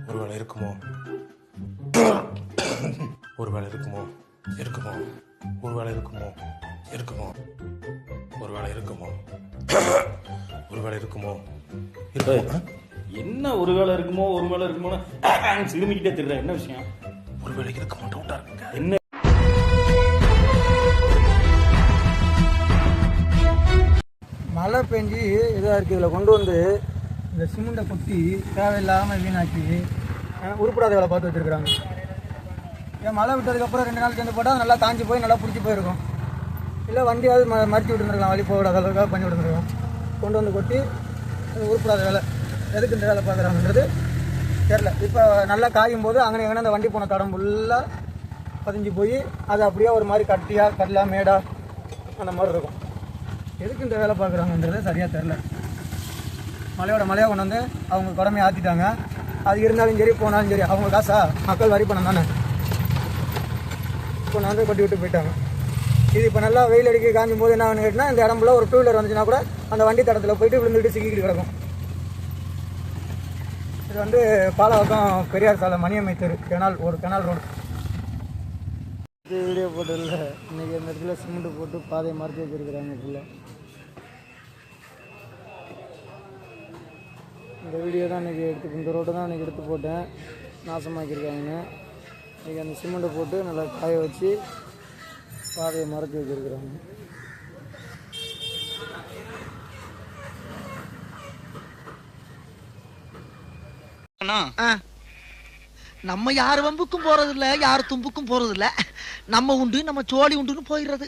ஒருவேளை இருக்குமோ ஒருவேளை இருக்குமோ இருக்குமோ ஒருவேளை இருக்குமோ இருக்குமோ ஒருவேளை இருக்குமோ ஒருவேளை இருக்குமோ என்ன ஒரு வேலை இருக்குமோ ஒரு வேலை இருக்குமோ சிறுமிக்கிட்டே தெரியல. என்ன விஷயம்? ஒரு வேலைக்கு இருக்க மாட்டோம்டா இருக்குங்க. என்ன மழை பெஞ்சு இதாக இருக்குது. இதில் கொண்டு வந்து இந்த சிமெண்ட்டை கொட்டி தேவையில்லாமல் வீணாக்கி உருப்படாத வேலை பார்த்து வச்சுருக்குறாங்க. ஏன் மழை விட்டதுக்கப்புறம் 2 நாள் சேர்ந்து போட்டால் நல்லா காஞ்சி போய் நல்லா பிடிச்சி போயிருக்கும். இல்லை வண்டியாவது மறித்து விட்டுருந்துருக்கலாம், வழி போடாத அளவுக்காக பண்ணி விட்டுருக்கலாம். கொண்டு வந்து கொட்டி உருப்படாத வேலை எதுக்கு இந்த வேலை பார்க்குறாங்கன்றது தெரில. இப்போ நல்லா காயும் போது அங்கே எங்கன்னா அந்த வண்டி போன தடம் ஃபுல்லாக பதிஞ்சு போய் அது அப்படியே ஒரு மாதிரி கட்டலாக மேடா அந்த மாதிரி இருக்கும். எதுக்கு இந்த வேலை பார்க்குறாங்கன்றது சரியாக தெரில. மழையாக கொண்டு வந்து அவங்க குடமையை ஆற்றிட்டாங்க. அது இருந்தாலும் சரி போனாலும் சரி அவங்க காசா மக்கள் வரி பணம் தானே கொண்டு வந்து கொட்டி விட்டு போயிட்டாங்க. இது இப்போ நல்லா வெயில் அடிக்க காஞ்சும் போது என்ன ஆகுன்னு கேட்டால் இந்த இடம்புல ஒரு 2 வீலர் வந்துச்சுன்னா கூட அந்த வண்டி தடத்தில் போயிட்டு விழுந்துட்டு சிக்கிட்டு கிடக்கும். இது வந்து பாலவாக்கம் பெரியார் சாலை மணியம்மை தெரு கெனால் ரோடு. இது வீடியோ போட்டதில்ல. இன்றைக்கி அந்த இடத்துல சிமெண்ட்டு போட்டு பாதையை மறைச்சி வச்சுருக்குறாங்க. ஃபுல்லாக இந்த வீடியோ தான் இன்றைக்கி இந்த ரோடு தான் இன்றைக்கி எடுத்து போட்டேன். நாசமாக்கியிருக்காங்க. இன்றைக்கி அந்த சிமெண்ட்டை போட்டு நல்லா காய வச்சு பாதையை மறைச்சி வச்சுருக்குறாங்க. நம்ம யார் வம்புக்கும் போறது இல்ல, யார் தும்புக்கும் போறது இல்ல. நம்ம உண்டு நம்ம சோழி உண்டுன்னு போயிடுறது.